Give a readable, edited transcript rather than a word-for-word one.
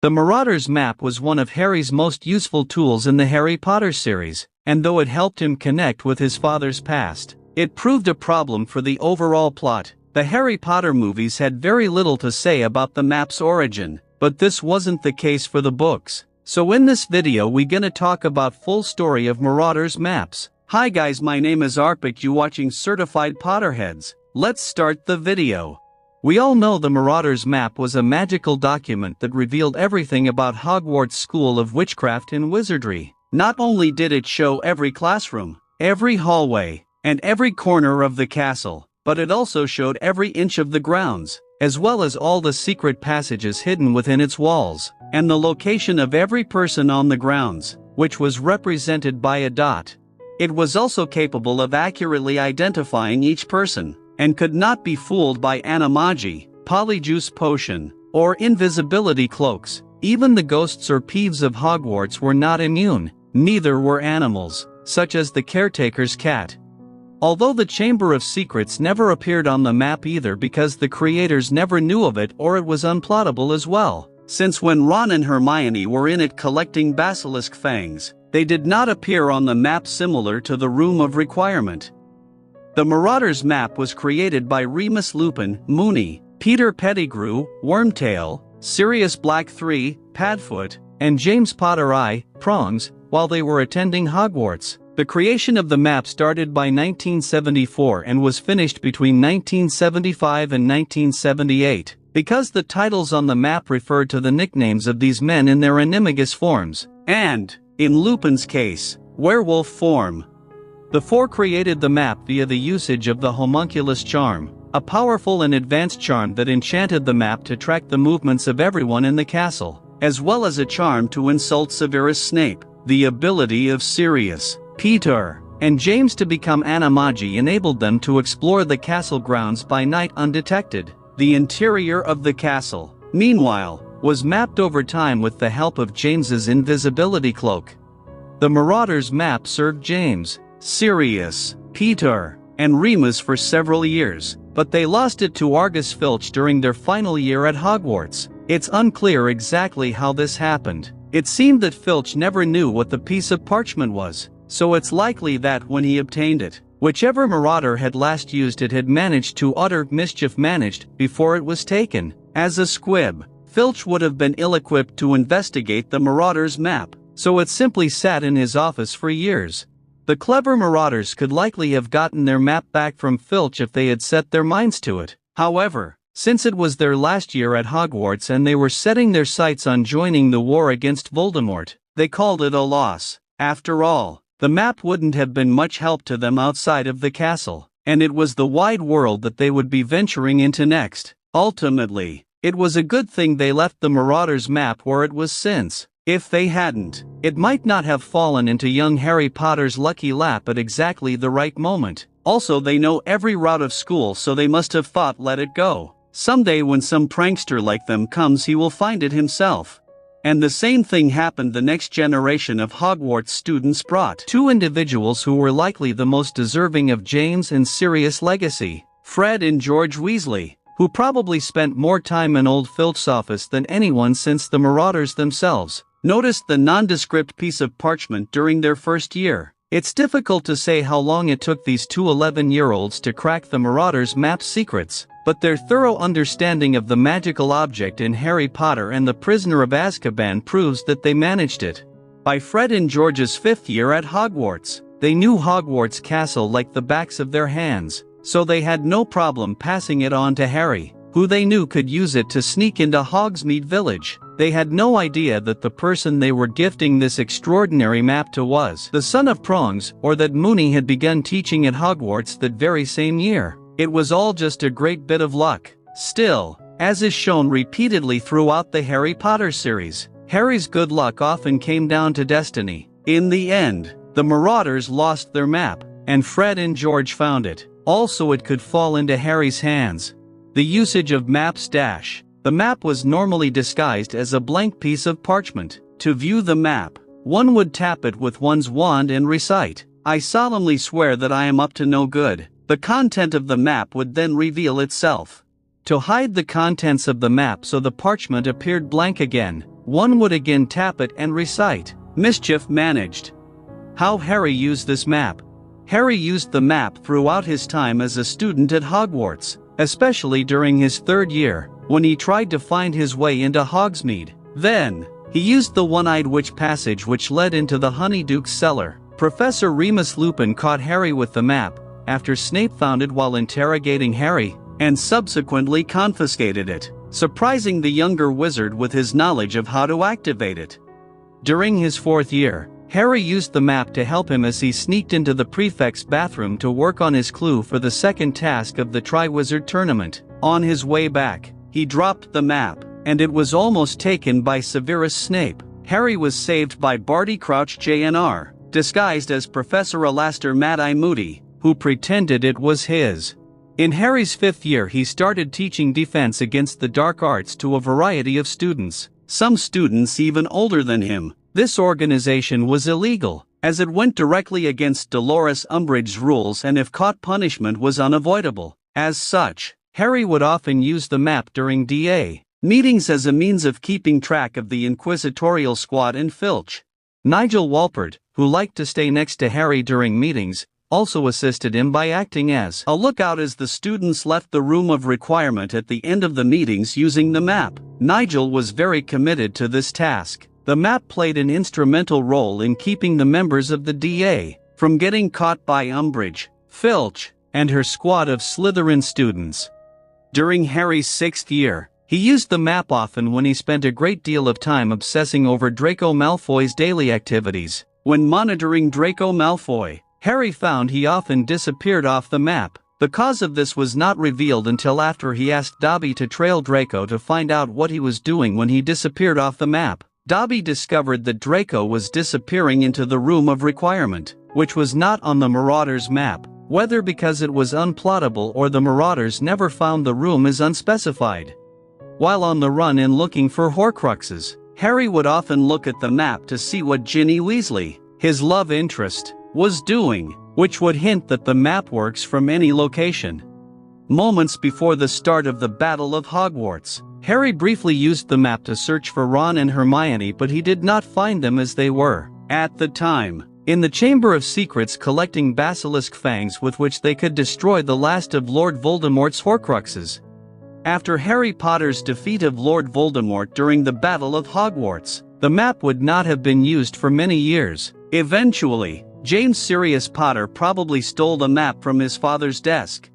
The Marauders map was one of Harry's most useful tools in the Harry Potter series, and though it helped him connect with his father's past, it proved a problem for the overall plot. The Harry Potter movies had very little to say about the map's origin, but this wasn't the case for the books. So in this video we gonna talk about full story of Marauders maps. Hi guys, my name is Arpik, you watching Certified Potterheads. Let's start the video. We all know the Marauders map was a magical document that revealed everything about Hogwarts School of Witchcraft and Wizardry. Not only did it show every classroom, every hallway, and every corner of the castle, but it also showed every inch of the grounds, as well as all the secret passages hidden within its walls, and the location of every person on the grounds, which was represented by a dot. It was also capable of accurately identifying each person, and could not be fooled by animagi, polyjuice potion, or invisibility cloaks. Even the ghosts or peeves of Hogwarts were not immune, neither were animals, such as the caretaker's cat. Although the Chamber of Secrets never appeared on the map either because the creators never knew of it or it was unplottable as well, since when Ron and Hermione were in it collecting basilisk fangs, they did not appear on the map similar to the Room of Requirement. The Marauders map was created by Remus Lupin, Moony, Peter Pettigrew, Wormtail, Sirius Black III, Padfoot, and James Potter I, Prongs, while they were attending Hogwarts. The creation of the map started by 1974 and was finished between 1975 and 1978, because the titles on the map referred to the nicknames of these men in their animagus forms, and, in Lupin's case, werewolf form. The four created the map via the usage of the homunculus charm, a powerful and advanced charm that enchanted the map to track the movements of everyone in the castle, as well as a charm to insult Severus Snape. The ability of Sirius, Peter, and James to become animagi enabled them to explore the castle grounds by night undetected. The interior of the castle, meanwhile, was mapped over time with the help of James's invisibility cloak. The Marauders map served James, Sirius, Peter, and Remus for several years, but they lost it to Argus Filch during their final year at Hogwarts. It's unclear exactly how this happened. It seemed that Filch never knew what the piece of parchment was, so it's likely that when he obtained it, whichever Marauder had last used it had managed to utter mischief before it was taken. As a squib, Filch would have been ill-equipped to investigate the Marauders map, so it simply sat in his office for years. The clever Marauders could likely have gotten their map back from Filch if they had set their minds to it. However, since it was their last year at Hogwarts and they were setting their sights on joining the war against Voldemort, they called it a loss. After all, the map wouldn't have been much help to them outside of the castle, and it was the wide world that they would be venturing into next. Ultimately, it was a good thing they left the Marauders map where it was since, if they hadn't, it might not have fallen into young Harry Potter's lucky lap at exactly the right moment. Also, they know every route of school, so they must have thought, let it go. Someday when some prankster like them comes, he will find it himself. And the same thing happened. The next generation of Hogwarts students brought two individuals who were likely the most deserving of James and Sirius' legacy, Fred and George Weasley, who probably spent more time in old Filch's office than anyone since the Marauders themselves noticed the nondescript piece of parchment during their first year. It's difficult to say how long it took these two 11-year-olds to crack the Marauders map's secrets, but their thorough understanding of the magical object in Harry Potter and the Prisoner of Azkaban proves that they managed it. By Fred and George's 5th year at Hogwarts, they knew Hogwarts Castle like the backs of their hands, so they had no problem passing it on to Harry, who they knew could use it to sneak into Hogsmeade Village. They had no idea that the person they were gifting this extraordinary map to was the son of Prongs, or that Moony had begun teaching at Hogwarts that very same year. It was all just a great bit of luck. Still, as is shown repeatedly throughout the Harry Potter series, Harry's good luck often came down to destiny. In the end, the Marauders lost their map, and Fred and George found it. Also, it could fall into Harry's hands. The usage of maps dash. The map was normally disguised as a blank piece of parchment. To view the map, one would tap it with one's wand and recite, "I solemnly swear that I am up to no good." The content of the map would then reveal itself. To hide the contents of the map so the parchment appeared blank again, one would again tap it and recite, "Mischief managed." How Harry used this map. Harry used the map throughout his time as a student at Hogwarts, especially during his 3rd year, when he tried to find his way into Hogsmeade. Then, he used the one-eyed witch passage which led into the Honeyduke's cellar. Professor Remus Lupin caught Harry with the map, after Snape found it while interrogating Harry, and subsequently confiscated it, surprising the younger wizard with his knowledge of how to activate it. During his 4th year, Harry used the map to help him as he sneaked into the prefect's bathroom to work on his clue for the second task of the Triwizard Tournament. On his way back, he dropped the map, and it was almost taken by Severus Snape. Harry was saved by Barty Crouch Jr., disguised as Professor Alastair Mad-Eye Moody, who pretended it was his. In Harry's 5th year he started teaching defense against the dark arts to a variety of students, some students even older than him. This organization was illegal, as it went directly against Dolores Umbridge's rules and if caught punishment was unavoidable. As such, Harry would often use the map during DA meetings as a means of keeping track of the inquisitorial squad in Filch. Nigel Walpert, who liked to stay next to Harry during meetings, also assisted him by acting as a lookout as the students left the room of requirement at the end of the meetings using the map. Nigel was very committed to this task. The map played an instrumental role in keeping the members of the DA from getting caught by Umbridge, Filch, and her squad of Slytherin students. During Harry's 6th year, he used the map often when he spent a great deal of time obsessing over Draco Malfoy's daily activities. When monitoring Draco Malfoy, Harry found he often disappeared off the map. The cause of this was not revealed until after he asked Dobby to trail Draco to find out what he was doing when he disappeared off the map. Dobby discovered that Draco was disappearing into the room of requirement, which was not on the Marauders map. Whether because it was unplottable or the Marauders never found the room is unspecified. While on the run and looking for horcruxes, Harry would often look at the map to see what Ginny Weasley, his love interest, was doing, which would hint that the map works from any location. Moments before the start of the Battle of Hogwarts, Harry briefly used the map to search for Ron and Hermione, but he did not find them as they were, at the time, in the Chamber of Secrets collecting basilisk fangs with which they could destroy the last of Lord Voldemort's horcruxes. After Harry Potter's defeat of Lord Voldemort during the Battle of Hogwarts, the map would not have been used for many years. Eventually, James Sirius Potter probably stole the map from his father's desk.